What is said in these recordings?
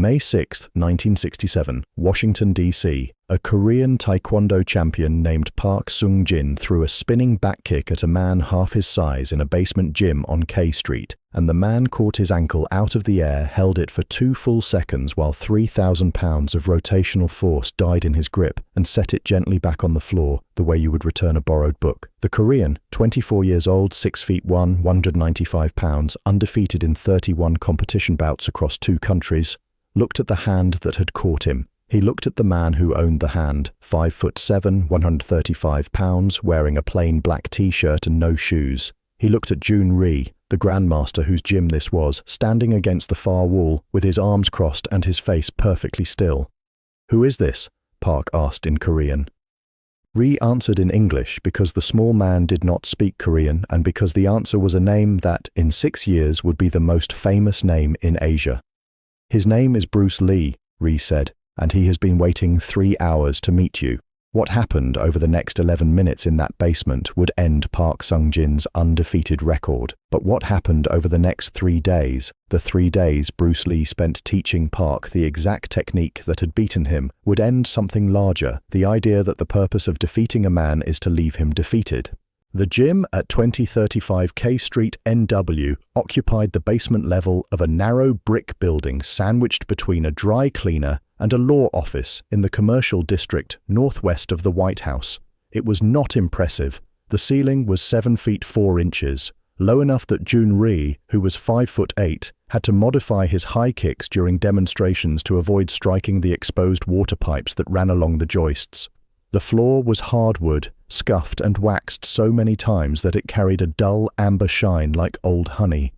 May 6, 1967, Washington, D.C., a Korean taekwondo champion named Park Sung-jin threw a spinning back kick at a man half his size in a basement gym on K Street, and the man caught his ankle out of the air, held it for 2 full seconds while 3,000 pounds of rotational force died in his grip, and set it gently back on the floor, the way you would return a borrowed book. The Korean, 24 years old, 6 feet 1, 195 pounds, undefeated in 31 competition bouts across 2 countries, looked at the hand that had caught him. He looked at the man who owned the hand, 5 foot 7, 135 pounds, wearing a plain black t-shirt and no shoes. He looked at Jun Ri, the grandmaster whose gym this was, standing against the far wall, with his arms crossed and his face perfectly still. "Who is this?" Park asked in Korean. Ri answered in English because the small man did not speak Korean and because the answer was a name that, in 6 years, would be the most famous name in Asia. "His name is Bruce Lee," Ri said, "and he has been waiting 3 hours to meet you." What happened over the next 11 minutes in that basement would end Park Sung-jin's undefeated record. But what happened over the next 3 days, the 3 days Bruce Lee spent teaching Park the exact technique that had beaten him, would end something larger, the idea that the purpose of defeating a man is to leave him defeated. The gym at 2035 K Street, NW, occupied the basement level of a narrow brick building sandwiched between a dry cleaner and a law office in the commercial district northwest of the White House. It was not impressive. The ceiling was 7 feet 4 inches, low enough that Jun Ri, who was 5 foot 8, had to modify his high kicks during demonstrations to avoid striking the exposed water pipes that ran along the joists. The floor was hardwood, scuffed and waxed so many times that it carried a dull amber shine like old honey.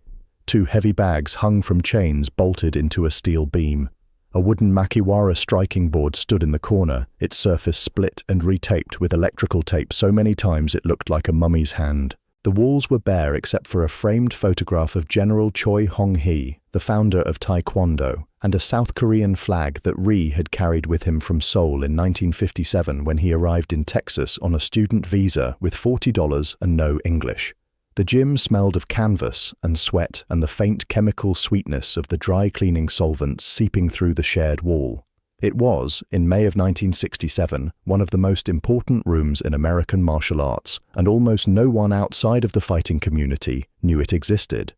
2 heavy bags hung from chains bolted into a steel beam. A wooden makiwara striking board stood in the corner, its surface split and retaped with electrical tape so many times it looked like a mummy's hand. The walls were bare except for a framed photograph of General Choi Hong-hee, the founder of taekwondo, and a South Korean flag that Ri had carried with him from Seoul in 1957 when he arrived in Texas on a student visa with $40 and no English. The gym smelled of canvas and sweat and the faint chemical sweetness of the dry cleaning solvents seeping through the shared wall. It was, in May of 1967, one of the most important rooms in American martial arts, and almost no one outside of the fighting community knew it existed.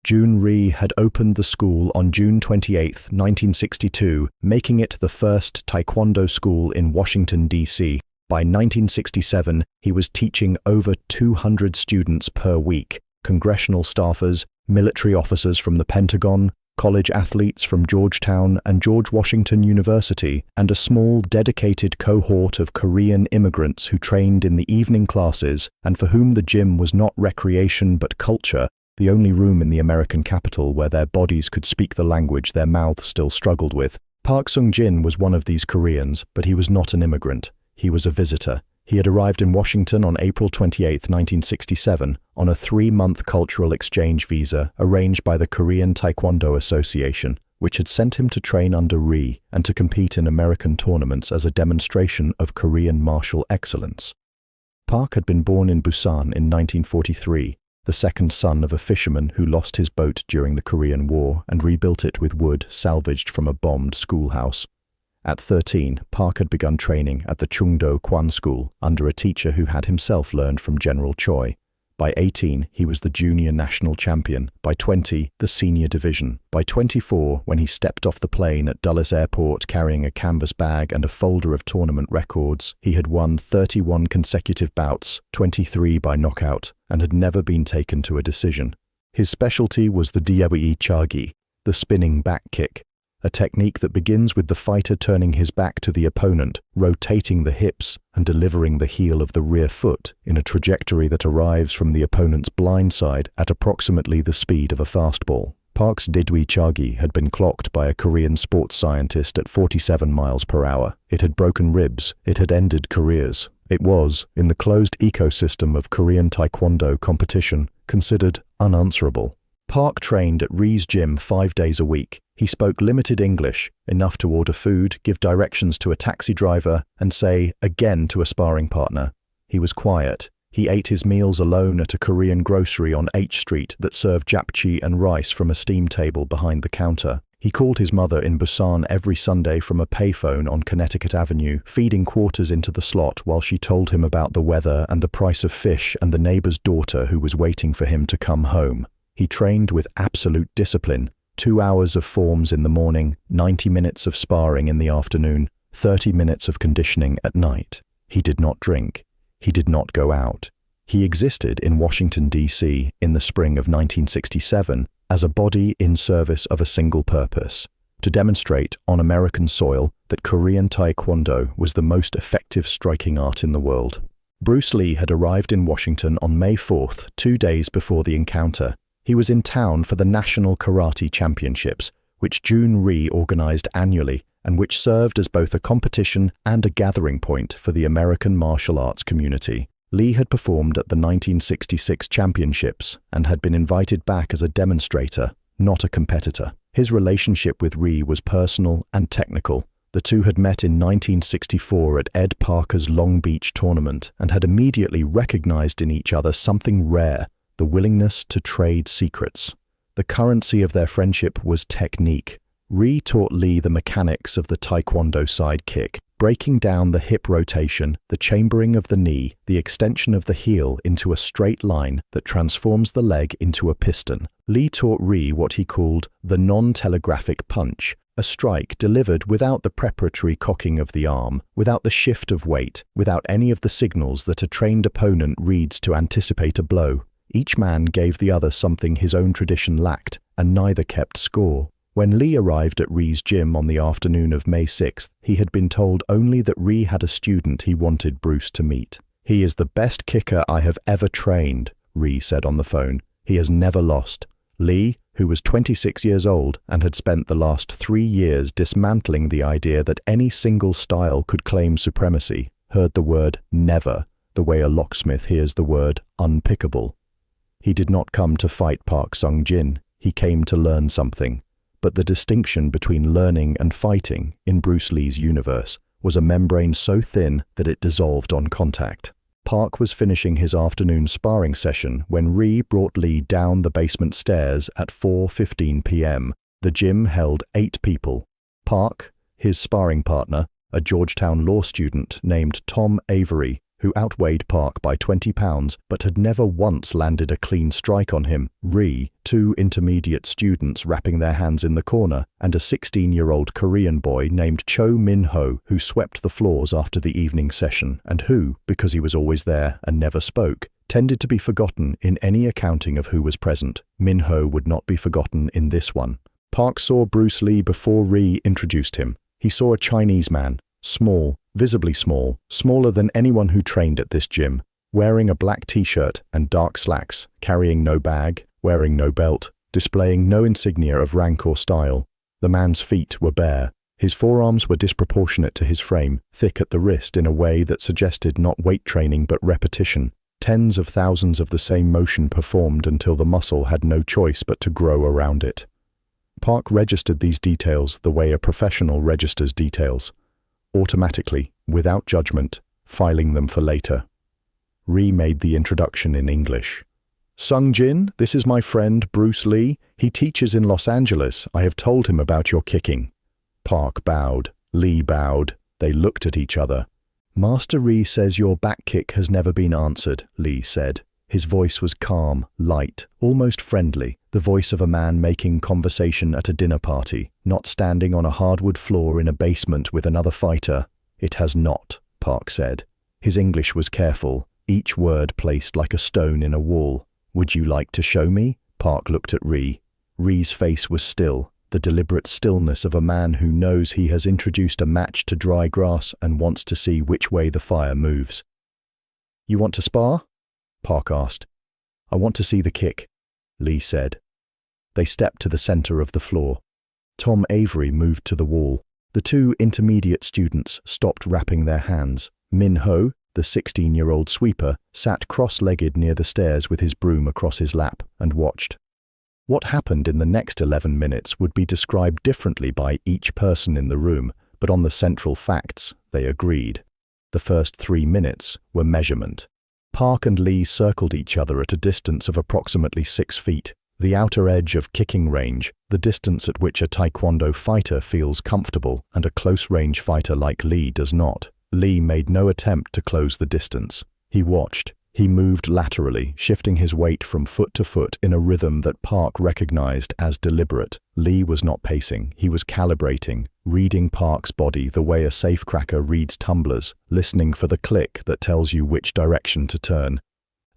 Jun Ri had opened the school on June 28, 1962, making it the first taekwondo school in Washington, D.C. By 1967, he was teaching over 200 students per week, congressional staffers, military officers from the Pentagon, college athletes from Georgetown and George Washington University, and a small, dedicated cohort of Korean immigrants who trained in the evening classes and for whom the gym was not recreation but culture, the only room in the American capital where their bodies could speak the language their mouths still struggled with. Park Sung-jin was one of these Koreans, but he was not an immigrant. He was a visitor. He had arrived in Washington on April 28, 1967, on a 3-month cultural exchange visa arranged by the Korean Taekwondo Association, which had sent him to train under Ri and to compete in American tournaments as a demonstration of Korean martial excellence. Park had been born in Busan in 1943, the second son of a fisherman who lost his boat during the Korean War and rebuilt it with wood salvaged from a bombed schoolhouse. At 13, Park had begun training at the Chungdo Kwan School under a teacher who had himself learned from General Choi. By 18, he was the junior national champion. By 20, the senior division. By 24, when he stepped off the plane at Dulles Airport carrying a canvas bag and a folder of tournament records, he had won 31 consecutive bouts, 23 by knockout, and had never been taken to a decision. His specialty was the Dwe Chagi, the spinning back kick, a technique that begins with the fighter turning his back to the opponent, rotating the hips, and delivering the heel of the rear foot in a trajectory that arrives from the opponent's blind side at approximately the speed of a fastball. Park's Dwe Chagi had been clocked by a Korean sports scientist at 47 miles per hour. It had broken ribs. It had ended careers. It was, in the closed ecosystem of Korean Taekwondo competition, considered unanswerable. Park trained at Ri's gym 5 days a week. He spoke limited English, enough to order food, give directions to a taxi driver, and say again to a sparring partner. He was quiet. He ate his meals alone at a Korean grocery on H Street that served japchae and rice from a steam table behind the counter. He called his mother in Busan every Sunday from a payphone on Connecticut Avenue, feeding quarters into the slot while she told him about the weather and the price of fish and the neighbor's daughter who was waiting for him to come home. He trained with absolute discipline, 2 hours of forms in the morning, 90 minutes of sparring in the afternoon, 30 minutes of conditioning at night. He did not drink. He did not go out. He existed in Washington, D.C. in the spring of 1967 as a body in service of a single purpose, to demonstrate on American soil that Korean taekwondo was the most effective striking art in the world. Bruce Lee had arrived in Washington on May 4th, 2 days before the encounter. He was in town for the National Karate Championships, which Jun Rhee organized annually and which served as both a competition and a gathering point for the American martial arts community. Lee had performed at the 1966 championships and had been invited back as a demonstrator, not a competitor. His relationship with Rhee was personal and technical. The two had met in 1964 at Ed Parker's Long Beach tournament and had immediately recognized in each other something rare, the willingness to trade secrets. The currency of their friendship was technique. Rhee taught Lee the mechanics of the taekwondo side kick, breaking down the hip rotation, the chambering of the knee, the extension of the heel into a straight line that transforms the leg into a piston. Lee taught Rhee what he called the non-telegraphic punch, a strike delivered without the preparatory cocking of the arm, without the shift of weight, without any of the signals that a trained opponent reads to anticipate a blow. Each man gave the other something his own tradition lacked, and neither kept score. When Lee arrived at Rhee's gym on the afternoon of May 6th, he had been told only that Rhee had a student he wanted Bruce to meet. "He is the best kicker I have ever trained," Rhee said on the phone. "He has never lost." Lee, who was 26 years old and had spent the last 3 years dismantling the idea that any single style could claim supremacy, heard the word never, the way a locksmith hears the word unpickable. He did not come to fight Park Sung-jin. He came to learn something. But the distinction between learning and fighting in Bruce Lee's universe was a membrane so thin that it dissolved on contact. Park was finishing his afternoon sparring session when Rhee brought Lee down the basement stairs at 4:15 p.m. The gym held 8 people. Park, his sparring partner, a Georgetown law student named Tom Avery, who outweighed Park by 20 pounds but had never once landed a clean strike on him, Rhee, 2 intermediate students wrapping their hands in the corner, and a 16-year-old Korean boy named Cho Min-ho who swept the floors after the evening session and who, because he was always there and never spoke, tended to be forgotten in any accounting of who was present. Min-ho would not be forgotten in this one. Park saw Bruce Lee before Rhee introduced him. He saw a Chinese man, small, visibly small, smaller than anyone who trained at this gym, wearing a black t-shirt and dark slacks, carrying no bag, wearing no belt, displaying no insignia of rank or style. The man's feet were bare. His forearms were disproportionate to his frame, thick at the wrist in a way that suggested not weight training but repetition. Tens of thousands of the same motion performed until the muscle had no choice but to grow around it. Park registered these details the way a professional registers details, automatically, without judgment, filing them for later. Rhee made the introduction in English. "Sung-jin, this is my friend Bruce Lee. He teaches in Los Angeles. I have told him about your kicking." Park bowed. Lee bowed. They looked at each other. "Master Rhee says your back kick has never been answered," Lee said. His voice was calm, light, almost friendly, the voice of a man making conversation at a dinner party, not standing on a hardwood floor in a basement with another fighter. "It has not," Park said. His English was careful, each word placed like a stone in a wall. "Would you like to show me?" Park looked at Rhee. Rhee's face was still, the deliberate stillness of a man who knows he has introduced a match to dry grass and wants to see which way the fire moves. "You want to spar?" Park asked. "I want to see the kick," Lee said. They stepped to the center of the floor. Tom Avery moved to the wall. The 2 intermediate students stopped wrapping their hands. Min-ho, the 16-year-old sweeper, sat cross-legged near the stairs with his broom across his lap and watched. What happened in the next 11 minutes would be described differently by each person in the room, but on the central facts, they agreed. The first 3 minutes were measurement. Park and Lee circled each other at a distance of approximately 6 feet. the outer edge of kicking range, the distance at which a taekwondo fighter feels comfortable and a close-range fighter like Lee does not. Lee made no attempt to close the distance. He watched. He moved laterally, shifting his weight from foot to foot in a rhythm that Park recognized as deliberate. Lee was not pacing, he was calibrating, reading Park's body the way a safecracker reads tumblers, listening for the click that tells you which direction to turn.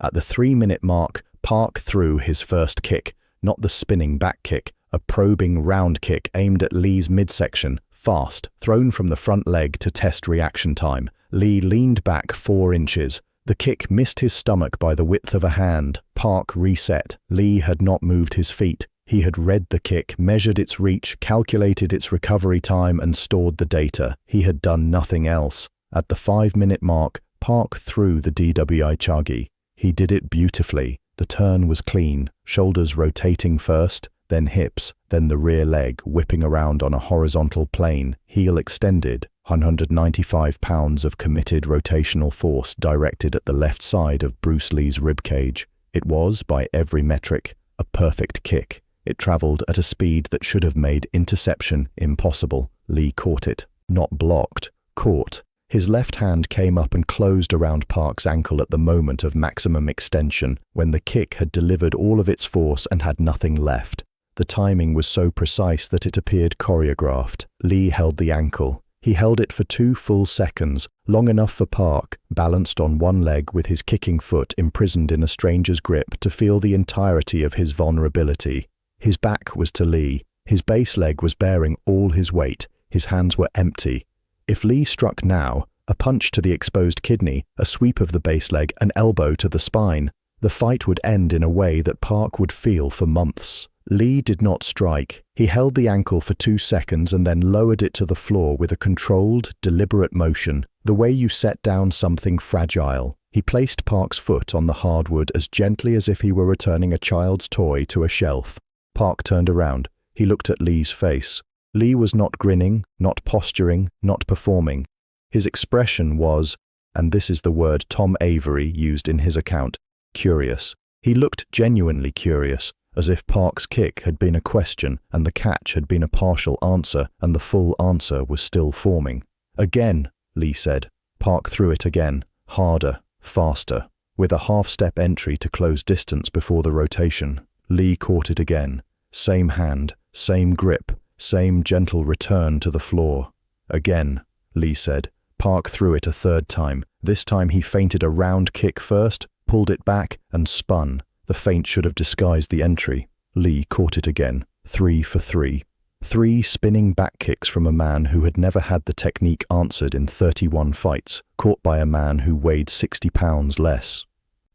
At the 3-minute mark, Park threw his first kick, not the spinning back kick, a probing round kick aimed at Lee's midsection, fast, thrown from the front leg to test reaction time. Lee leaned back 4 inches. The kick missed his stomach by the width of a hand. Park reset. Lee had not moved his feet. He had read the kick, measured its reach, calculated its recovery time, and stored the data. He had done nothing else. At the 5-minute mark, Park threw the DWI chagi. He did it beautifully. The turn was clean, shoulders rotating first, then hips, then the rear leg whipping around on a horizontal plane, heel extended, 195 pounds of committed rotational force directed at the left side of Bruce Lee's ribcage. It was, by every metric, a perfect kick. It traveled at a speed that should have made interception impossible. Lee caught it. Not blocked, caught. His left hand came up and closed around Park's ankle at the moment of maximum extension, when the kick had delivered all of its force and had nothing left. The timing was so precise that it appeared choreographed. Lee held the ankle. He held it for 2 full seconds, long enough for Park, balanced on one leg with his kicking foot imprisoned in a stranger's grip, to feel the entirety of his vulnerability. His back was to Lee. His base leg was bearing all his weight. His hands were empty. If Lee struck now, a punch to the exposed kidney, a sweep of the base leg, an elbow to the spine, the fight would end in a way that Park would feel for months. Lee did not strike. He held the ankle for 2 seconds and then lowered it to the floor with a controlled, deliberate motion, the way you set down something fragile. He placed Park's foot on the hardwood as gently as if he were returning a child's toy to a shelf. Park turned around. He looked at Lee's face. Lee was not grinning, not posturing, not performing. His expression was, and this is the word Tom Avery used in his account, curious. He looked genuinely curious, as if Park's kick had been a question and the catch had been a partial answer and the full answer was still forming. Again, Lee said. Park threw it again, harder, faster, with a half-step entry to close distance before the rotation. Lee caught it again. Same hand, same grip, same gentle return to the floor. Again, Lee said. Park threw it a 3rd time. This time he feinted a round kick first, pulled it back, and spun. The feint should have disguised the entry. Lee caught it again. 3 for 3. 3 spinning back kicks from a man who had never had the technique answered in 31 fights, caught by a man who weighed 60 pounds less.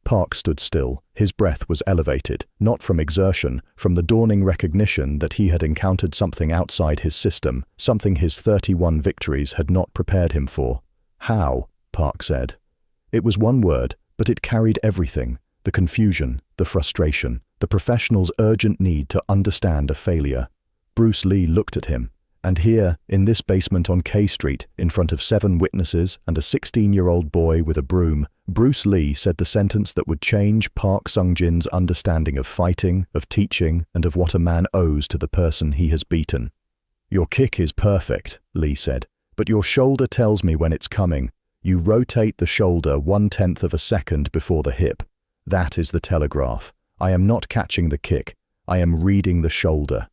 Park stood still. His breath was elevated, not from exertion, from the dawning recognition that he had encountered something outside his system, something his 31 victories had not prepared him for. How? Park said. It was one word, but it carried everything. The confusion, the frustration, the professional's urgent need to understand a failure. Bruce Lee looked at him, and here, in this basement on K Street, in front of 7 witnesses and a 16-year-old boy with a broom, Bruce Lee said the sentence that would change Park Sung-jin's understanding of fighting, of teaching, and of what a man owes to the person he has beaten. "Your kick is perfect," Lee said, "but your shoulder tells me when it's coming. You rotate the shoulder 1/10 of a second before the hip. That is the telegraph. I am not catching the kick. I am reading the shoulder."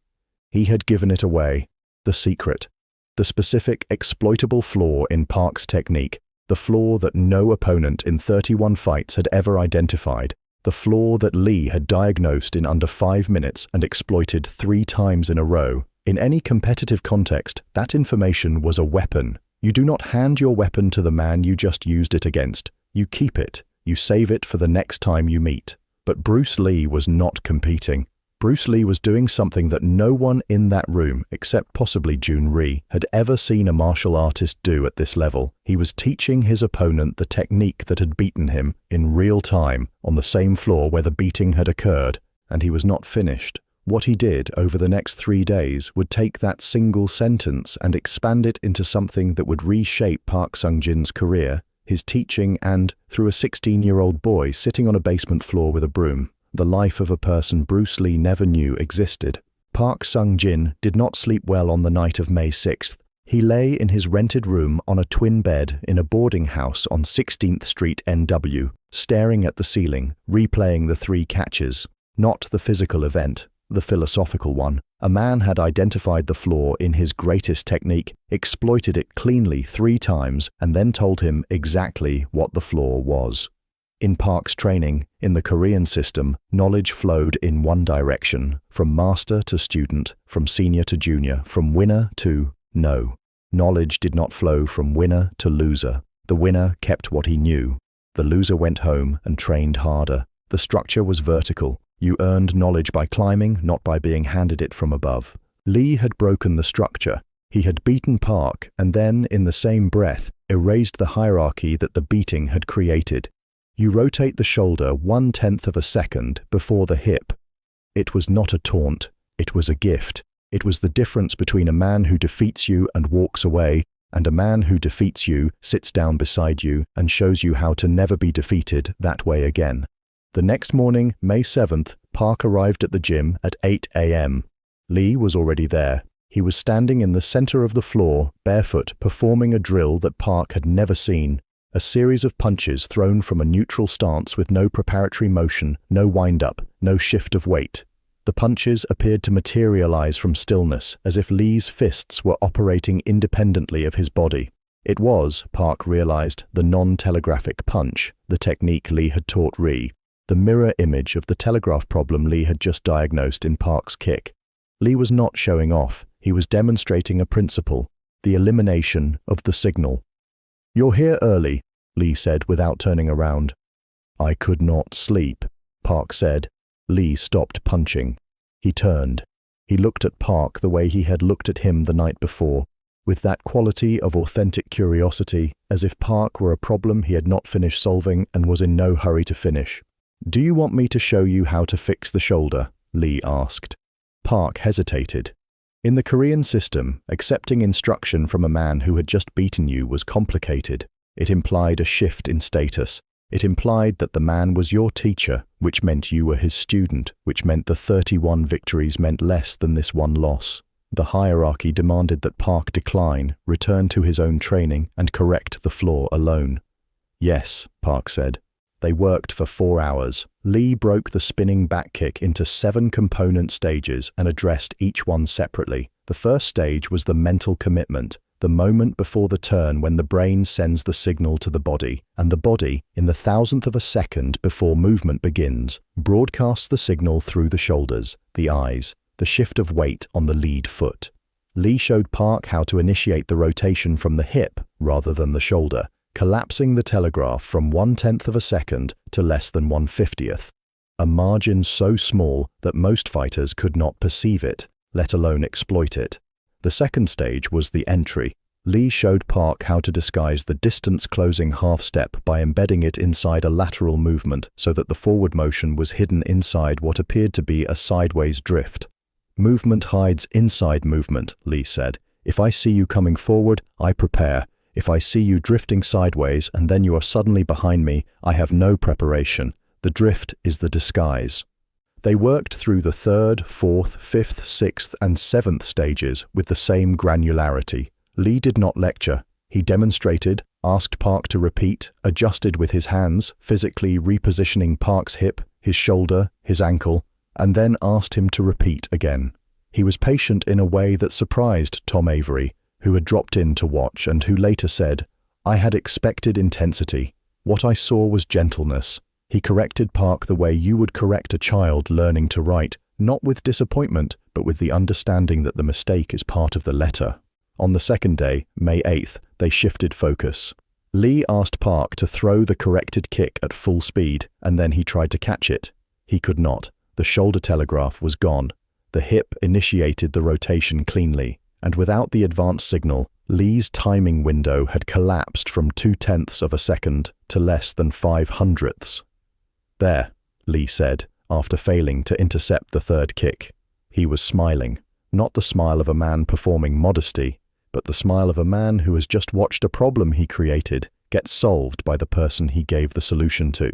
He had given it away. The secret. The specific exploitable flaw in Park's technique. The flaw that no opponent in 31 fights had ever identified. The flaw that Lee had diagnosed in under 5 minutes and exploited 3 times in a row. In any competitive context, that information was a weapon. You do not hand your weapon to the man you just used it against. You keep it. You save it for the next time you meet. But Bruce Lee was not competing. Bruce Lee was doing something that no one in that room, except possibly Jun Ri, had ever seen a martial artist do at this level. He was teaching his opponent the technique that had beaten him in real time on the same floor where the beating had occurred, and he was not finished. What he did over the next 3 days would take that single sentence and expand it into something that would reshape Park Sung-jin's career, his teaching, and, through a 16-year-old boy sitting on a basement floor with a broom. the life of a person Bruce Lee never knew existed. Park Sung-jin did not sleep well on the night of May 6th. He lay in his rented room on a twin bed in a boarding house on 16th Street NW, staring at the ceiling, replaying the 3 catches. Not the physical event, the philosophical one. A man had identified the flaw in his greatest technique, exploited it cleanly 3 times, and then told him exactly what the flaw was. In Park's training, in the Korean system, knowledge flowed in one direction, from master to student, from senior to junior, from winner to no. Knowledge did not flow from winner to loser. The winner kept what he knew. The loser went home and trained harder. The structure was vertical. You earned knowledge by climbing, not by being handed it from above. Lee had broken the structure. He had beaten Park and then, in the same breath, erased the hierarchy that the beating had created. You rotate the shoulder 1/10 of a second before the hip. It was not a taunt. It was a gift. It was the difference between a man who defeats you and walks away and a man who defeats you, sits down beside you, and shows you how to never be defeated that way again. The next morning, May 7th, Park arrived at the gym at 8 a.m. Lee was already there. He was standing in the center of the floor, barefoot, performing a drill that Park had never seen. A series of punches thrown from a neutral stance with no preparatory motion, no wind-up, no shift of weight. The punches appeared to materialize from stillness, as if Lee's fists were operating independently of his body. It was, Park realized, the non-telegraphic punch, the technique Lee had taught Lee, the mirror image of the telegraph problem Lee had just diagnosed in Park's kick. Lee was not showing off. He was demonstrating a principle, the elimination of the signal. "You're here early," Lee said without turning around. "I could not sleep," Park said. Lee stopped punching. He turned. He looked at Park the way he had looked at him the night before, with that quality of authentic curiosity, as if Park were a problem he had not finished solving and was in no hurry to finish. "Do you want me to show you how to fix the shoulder?" Lee asked. Park hesitated. In the Korean system, accepting instruction from a man who had just beaten you was complicated. It implied a shift in status. It implied that the man was your teacher, which meant you were his student, which meant the 31 victories meant less than this one loss. The hierarchy demanded that Park decline, return to his own training, and correct the flaw alone. "Yes," Park said. They worked for 4 hours. Lee broke the spinning back kick into 7 component stages and addressed each one separately. The first stage was the mental commitment, the moment before the turn when the brain sends the signal to the body, and the body, in the thousandth of a second before movement begins, broadcasts the signal through the shoulders, the eyes, the shift of weight on the lead foot. Lee showed Park how to initiate the rotation from the hip rather than the shoulder, collapsing the telegraph from 1/10 of a second to less than 1/50th, a margin so small that most fighters could not perceive it, let alone exploit it. The second stage was the entry. Lee showed Park how to disguise the distance-closing half-step by embedding it inside a lateral movement so that the forward motion was hidden inside what appeared to be a sideways drift. "Movement hides inside movement," Lee said. "If I see you coming forward, I prepare. If I see you drifting sideways and then you are suddenly behind me, I have no preparation. The drift is the disguise." They worked through the 3rd, 4th, 5th, 6th, and 7th stages with the same granularity. Lee did not lecture. He demonstrated, asked Park to repeat, adjusted with his hands, physically repositioning Park's hip, his shoulder, his ankle, and then asked him to repeat again. He was patient in a way that surprised Tom Avery, who had dropped in to watch and who later said, "I had expected intensity. What I saw was gentleness." He corrected Park the way you would correct a child learning to write, not with disappointment, but with the understanding that the mistake is part of the letter. On the second day, May 8th, they shifted focus. Lee asked Park to throw the corrected kick at full speed, and then he tried to catch it. He could not. The shoulder telegraph was gone. The hip initiated the rotation cleanly, and without the advanced signal, Lee's timing window had collapsed from 2/10 of a second to less than 5/100ths. "There," Lee said, after failing to intercept the third kick. He was smiling, not the smile of a man performing modesty, but the smile of a man who has just watched a problem he created get solved by the person he gave the solution to.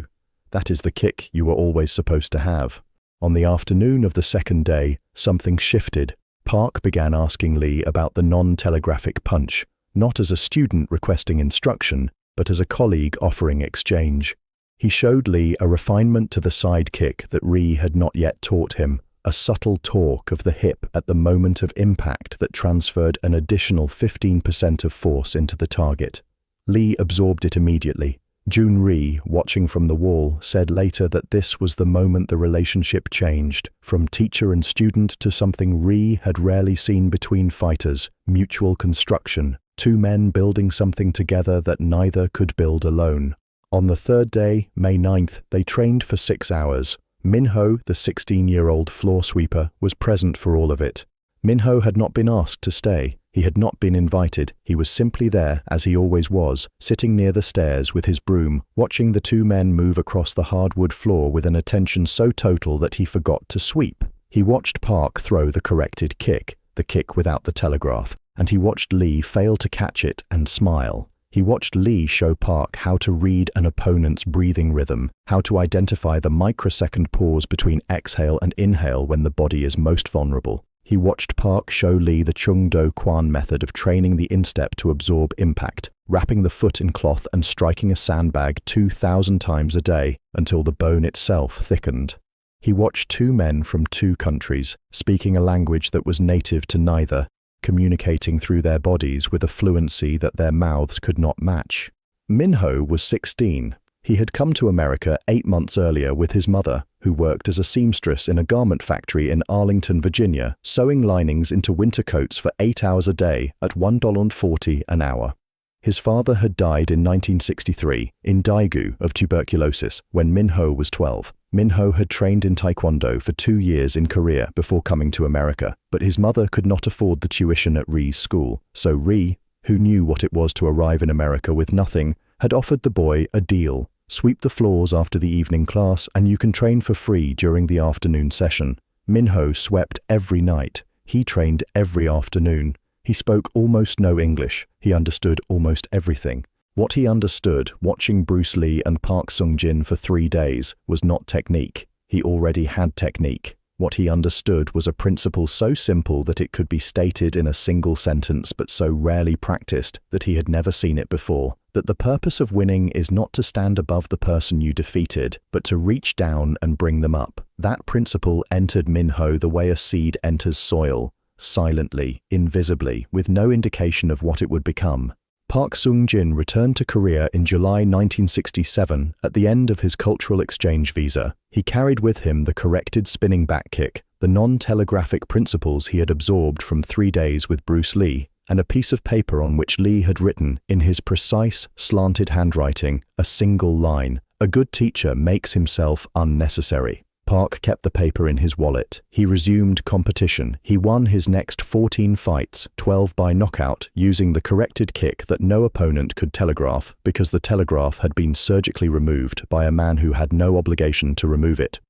That is the kick you were always supposed to have. On the afternoon of the second day, something shifted. Park began asking Lee about the non-telegraphic punch, not as a student requesting instruction, but as a colleague offering exchange. He showed Lee a refinement to the side kick that Lee had not yet taught him, a subtle torque of the hip at the moment of impact that transferred an additional 15% of force into the target. Lee absorbed it immediately. Jun-ri, watching from the wall, said later that this was the moment the relationship changed, from teacher and student to something Ri had rarely seen between fighters, mutual construction, two men building something together that neither could build alone. On the third day, May 9th, they trained for 6 hours. Minho, the 16-year-old floor sweeper, was present for all of it. Minho had not been asked to stay. He had not been invited. He was simply there, as he always was, sitting near the stairs with his broom, watching the two men move across the hardwood floor with an attention so total that he forgot to sweep. He watched Park throw the corrected kick, the kick without the telegraph, and he watched Lee fail to catch it and smile. He watched Lee show Park how to read an opponent's breathing rhythm, how to identify the microsecond pause between exhale and inhale when the body is most vulnerable. He watched Park show Lee the Chung-do Kwan method of training the instep to absorb impact, wrapping the foot in cloth and striking a sandbag 2,000 times a day until the bone itself thickened. He watched two men from two countries, speaking a language that was native to neither, communicating through their bodies with a fluency that their mouths could not match. Minho was 16. He had come to America 8 months earlier with his mother, who worked as a seamstress in a garment factory in Arlington, Virginia, sewing linings into winter coats for 8 hours a day at $1.40 an hour. His father had died in 1963 in Daegu of tuberculosis when Minho was 12. Minho had trained in taekwondo for 2 years in Korea before coming to America, but his mother could not afford the tuition at Ri's school, so Ri, who knew what it was to arrive in America with nothing, had offered the boy a deal. Sweep the floors after the evening class and you can train for free during the afternoon session. Minho swept every night. He trained every afternoon. He spoke almost no English. He understood almost everything. What he understood, watching Bruce Lee and Park Sung-jin for 3 days, was not technique. He already had technique. What he understood was a principle so simple that it could be stated in a single sentence but so rarely practiced that he had never seen it before. That the purpose of winning is not to stand above the person you defeated, but to reach down and bring them up. That principle entered Minho the way a seed enters soil, silently, invisibly, with no indication of what it would become. Park Sung-jin returned to Korea in July 1967 at the end of his cultural exchange visa. He carried with him the corrected spinning back kick, the non-telegraphic principles he had absorbed from 3 days with Bruce Lee, and a piece of paper on which Lee had written, in his precise, slanted handwriting, a single line: "A good teacher makes himself unnecessary." Park kept the paper in his wallet. He resumed competition. He won his next 14 fights, 12 by knockout, using the corrected kick that no opponent could telegraph, because the telegraph had been surgically removed by a man who had no obligation to remove it.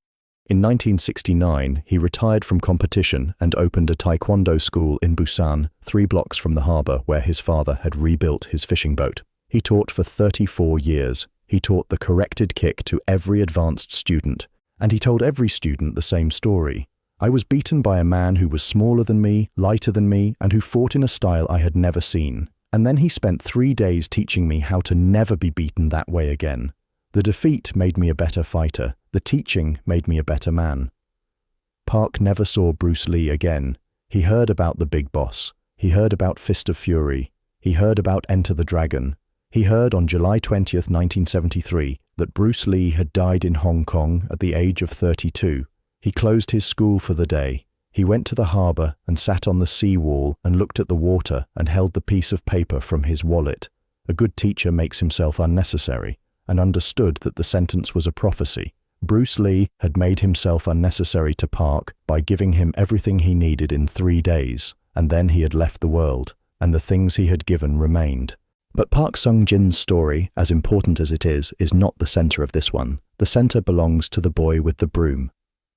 In 1969, he retired from competition and opened a taekwondo school in Busan, 3 blocks from the harbor where his father had rebuilt his fishing boat. He taught for 34 years. He taught the corrected kick to every advanced student. And he told every student the same story. I was beaten by a man who was smaller than me, lighter than me, and who fought in a style I had never seen. And then he spent 3 days teaching me how to never be beaten that way again. The defeat made me a better fighter. The teaching made me a better man. Park never saw Bruce Lee again. He heard about the Big Boss. He heard about Fist of Fury. He heard about Enter the Dragon. He heard on July 20th, 1973, that Bruce Lee had died in Hong Kong at the age of 32. He closed his school for the day. He went to the harbor and sat on the sea wall and looked at the water and held the piece of paper from his wallet. A good teacher makes himself unnecessary, and understood that the sentence was a prophecy. Bruce Lee had made himself unnecessary to Park by giving him everything he needed in 3 days, and then he had left the world, and the things he had given remained. But Park Sung-jin's story, as important as it is not the center of this one. The center belongs to the boy with the broom.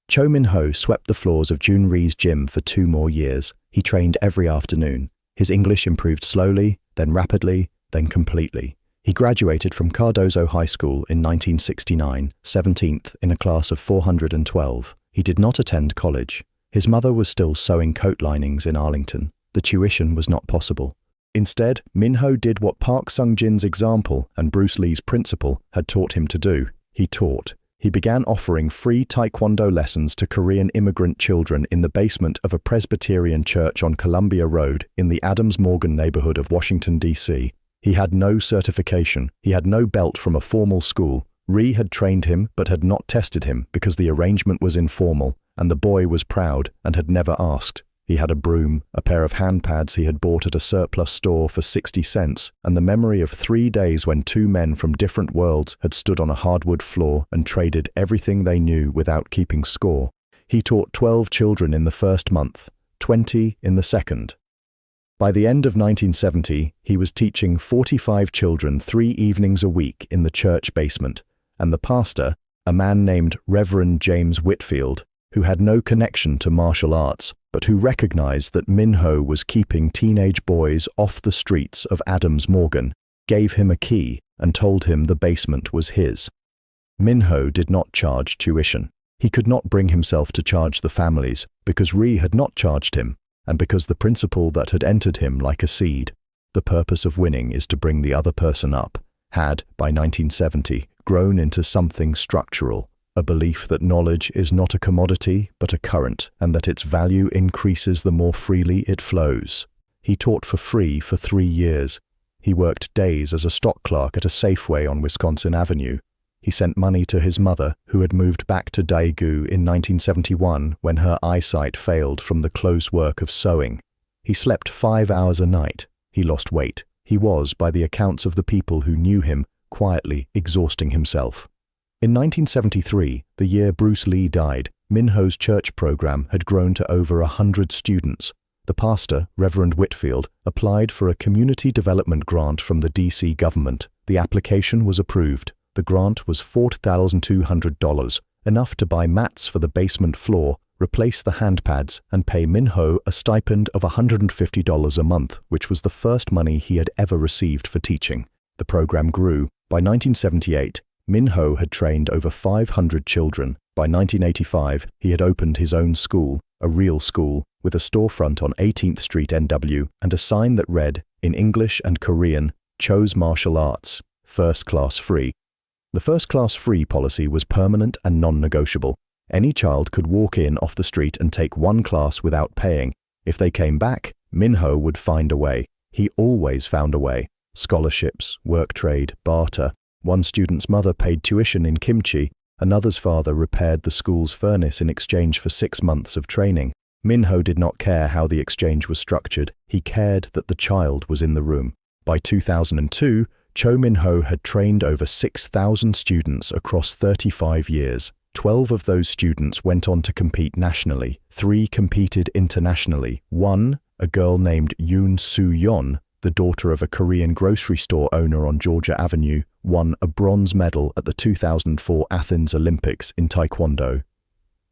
Cho Min-ho swept the floors of Jun-ri's gym for 2 more years. He trained every afternoon. His English improved slowly, then rapidly, then completely. He graduated from Cardozo High School in 1969, 17th in a class of 412. He did not attend college. His mother was still sewing coat linings in Arlington. The tuition was not possible. Instead, Min-ho did what Park Sung-jin's example and Bruce Lee's principle had taught him to do. He taught. He began offering free taekwondo lessons to Korean immigrant children in the basement of a Presbyterian church on Columbia Road in the Adams-Morgan neighborhood of Washington, D.C. He had no certification. He had no belt from a formal school. Ri had trained him but had not tested him because the arrangement was informal, and the boy was proud and had never asked. He had a broom, a pair of hand pads he had bought at a surplus store for 60 cents, and the memory of 3 days when two men from different worlds had stood on a hardwood floor and traded everything they knew without keeping score. He taught 12 children in the first month, 20 in the second. By the end of 1970, he was teaching 45 children 3 evenings a week in the church basement, and the pastor, a man named Reverend James Whitfield, who had no connection to martial arts, but who recognized that Min-ho was keeping teenage boys off the streets of Adams-Morgan, gave him a key and told him the basement was his. Min-ho did not charge tuition. He could not bring himself to charge the families because Ri had not charged him, and because the principle that had entered him like a seed, the purpose of winning is to bring the other person up, had, by 1970, grown into something structural, a belief that knowledge is not a commodity but a current, and that its value increases the more freely it flows. He taught for free for 3 years. He worked days as a stock clerk at a Safeway on Wisconsin Avenue. He sent money to his mother, who had moved back to Daegu in 1971 when her eyesight failed from the close work of sewing. He slept 5 hours a night. He lost weight. He was, by the accounts of the people who knew him, quietly exhausting himself. In 1973, the year Bruce Lee died, Min-ho's church program had grown to over 100 students. The pastor, Reverend Whitfield, applied for a community development grant from the D.C. government. The application was approved. The grant was $4,200, enough to buy mats for the basement floor, replace the hand pads, and pay Min-ho a stipend of $150 a month, which was the first money he had ever received for teaching. The program grew. By 1978, Min-ho had trained over 500 children. By 1985, he had opened his own school, a real school, with a storefront on 18th Street NW and a sign that read, in English and Korean, "Chose Martial Arts, First Class Free." The first class free policy was permanent and non-negotiable. Any child could walk in off the street and take one class without paying. If they came back, Min-ho would find a way. He always found a way. Scholarships, work trade, barter. One student's mother paid tuition in kimchi. Another's father repaired the school's furnace in exchange for 6 months of training. Min-ho did not care how the exchange was structured. He cared that the child was in the room. By 2002, Cho Min-ho had trained over 6,000 students across 35 years. 12 of those students went on to compete nationally. 3 competed internationally. 1, a girl named Yoon Soo-yeon, the daughter of a Korean grocery store owner on Georgia Avenue, won a bronze medal at the 2004 Athens Olympics in taekwondo.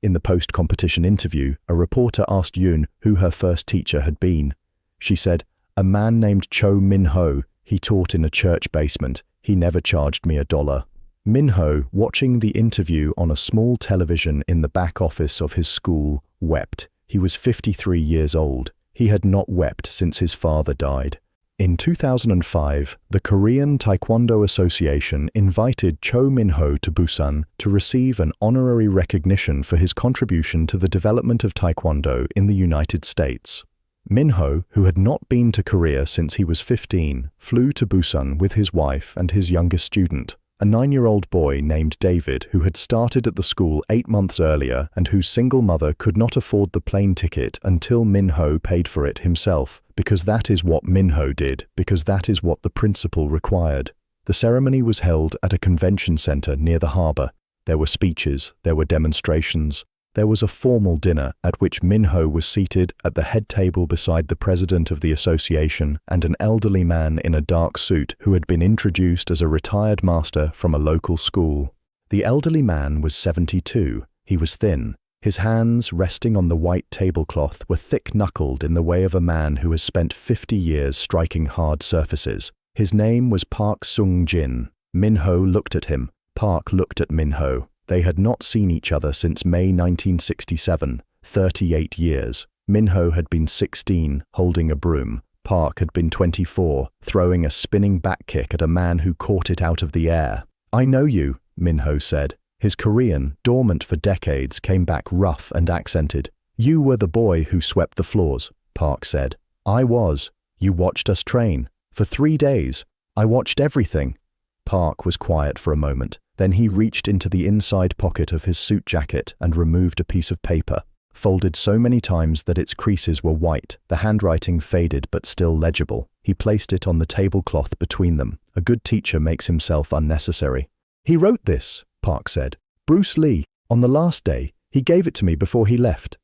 In the post-competition interview, a reporter asked Yoon who her first teacher had been. She said, "A man named Cho Min-ho. He taught in a church basement. He never charged me $1." Min-ho, watching the interview on a small television in the back office of his school, wept. He was 53 years old. He had not wept since his father died. In 2005, the Korean Taekwondo Association invited Cho Min-ho to Busan to receive an honorary recognition for his contribution to the development of Taekwondo in the United States. Min-ho, who had not been to Korea since he was 15, flew to Busan with his wife and his youngest student, a 9-year-old boy named David who had started at the school 8 months earlier and whose single mother could not afford the plane ticket until Min-ho paid for it himself, because that is what Min-ho did, because that is what the principle required. The ceremony was held at a convention center near the harbor. There were speeches, there were demonstrations. There was a formal dinner at which Min-ho was seated at the head table beside the president of the association and an elderly man in a dark suit who had been introduced as a retired master from a local school. The elderly man was 72. He was thin. His hands, resting on the white tablecloth, were thick-knuckled in the way of a man who has spent 50 years striking hard surfaces. His name was Park Sung-jin. Min-ho looked at him. Park looked at Min-ho. They had not seen each other since May 1967, 38 years. Min-ho had been 16, holding a broom. Park had been 24, throwing a spinning back kick at a man who caught it out of the air. "I know you," Min-ho said. His Korean, dormant for decades, came back rough and accented. "You were the boy who swept the floors," Park said. "I was. You watched us train. For 3 days. I watched everything." Park was quiet for a moment. Then he reached into the inside pocket of his suit jacket and removed a piece of paper. Folded so many times that its creases were white, the handwriting faded but still legible. He placed it on the tablecloth between them. A good teacher makes himself unnecessary. "He wrote this," Park said. "Bruce Lee. On the last day. He gave it to me before he left."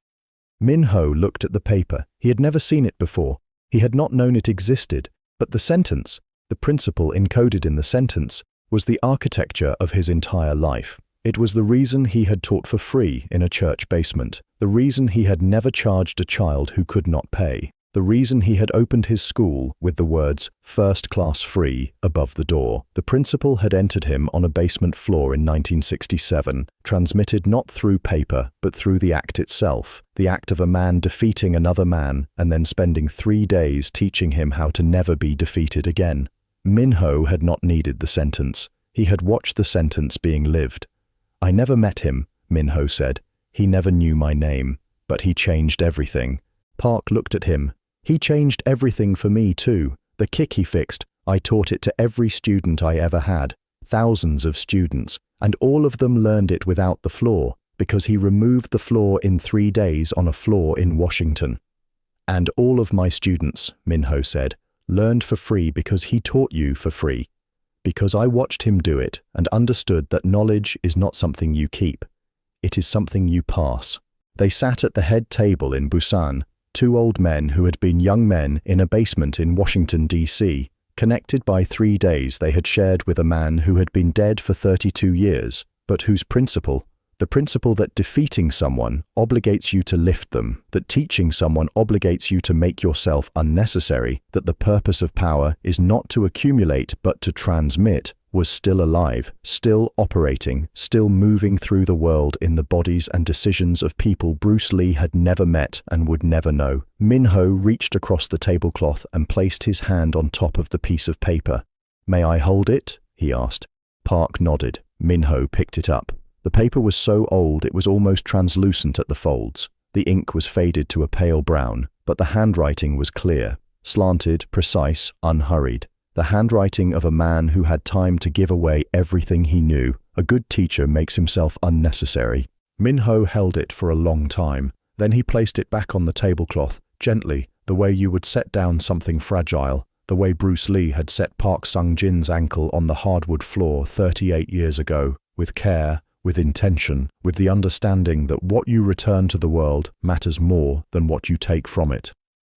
Min-ho looked at the paper. He had never seen it before. He had not known it existed. But the sentence, the principle encoded in the sentence, was the architecture of his entire life. It was the reason he had taught for free in a church basement, the reason he had never charged a child who could not pay, the reason he had opened his school with the words "first class free" above the door. The principle had entered him on a basement floor in 1967, transmitted not through paper but through the act itself, the act of a man defeating another man and then spending 3 days teaching him how to never be defeated again. Min-ho had not needed the sentence. He had watched the sentence being lived. "I never met him," Min-ho said. "He never knew my name, but he changed everything." Park looked at him. "He changed everything for me too. The kick he fixed, I taught it to every student I ever had, thousands of students, and all of them learned it without the floor, because he removed the floor in 3 days on a floor in Washington. And all of my students," Min-ho said, "learned for free because he taught you for free. Because I watched him do it and understood that knowledge is not something you keep. It is something you pass." They sat at the head table in Busan, 2 old men who had been young men in a basement in Washington, D.C., connected by 3 days they had shared with a man who had been dead for 32 years, but whose principle, the principle that defeating someone obligates you to lift them, that teaching someone obligates you to make yourself unnecessary, that the purpose of power is not to accumulate but to transmit, was still alive, still operating, still moving through the world in the bodies and decisions of people Bruce Lee had never met and would never know. Min-ho reached across the tablecloth and placed his hand on top of the piece of paper. "May I hold it?" he asked. Park nodded. Min-ho picked it up. The paper was so old it was almost translucent at the folds. The ink was faded to a pale brown, but the handwriting was clear, slanted, precise, unhurried. The handwriting of a man who had time to give away everything he knew. A good teacher makes himself unnecessary. Min-ho held it for a long time. Then he placed it back on the tablecloth, gently, the way you would set down something fragile, the way Bruce Lee had set Park Sung-jin's ankle on the hardwood floor 38 years ago, with care, with intention, with the understanding that what you return to the world matters more than what you take from it.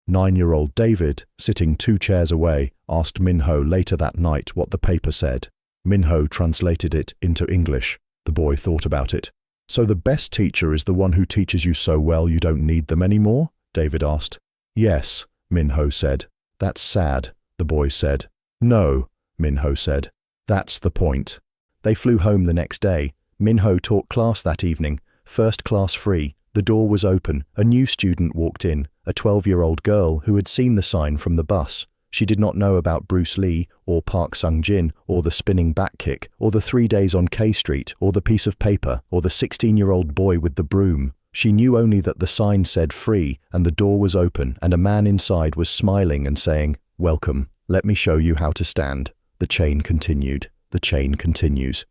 9-year-old David, sitting 2 chairs away, asked Min-ho later that night what the paper said. Min-ho translated it into English. The boy thought about it. "So the best teacher is the one who teaches you so well you don't need them anymore?" David asked. "Yes," Min-ho said. "That's sad," the boy said. "No," Min-ho said. "That's the point." They flew home the next day. Min-ho taught class that evening, first class free. The door was open. A new student walked in, a 12-year-old girl who had seen the sign from the bus. She did not know about Bruce Lee, or Park Sung-jin, or the spinning back kick, or the 3 days on K Street, or the piece of paper, or the 16-year-old boy with the broom. She knew only that the sign said free, and the door was open, and a man inside was smiling and saying, "Welcome, let me show you how to stand." The chain continued. The chain continues.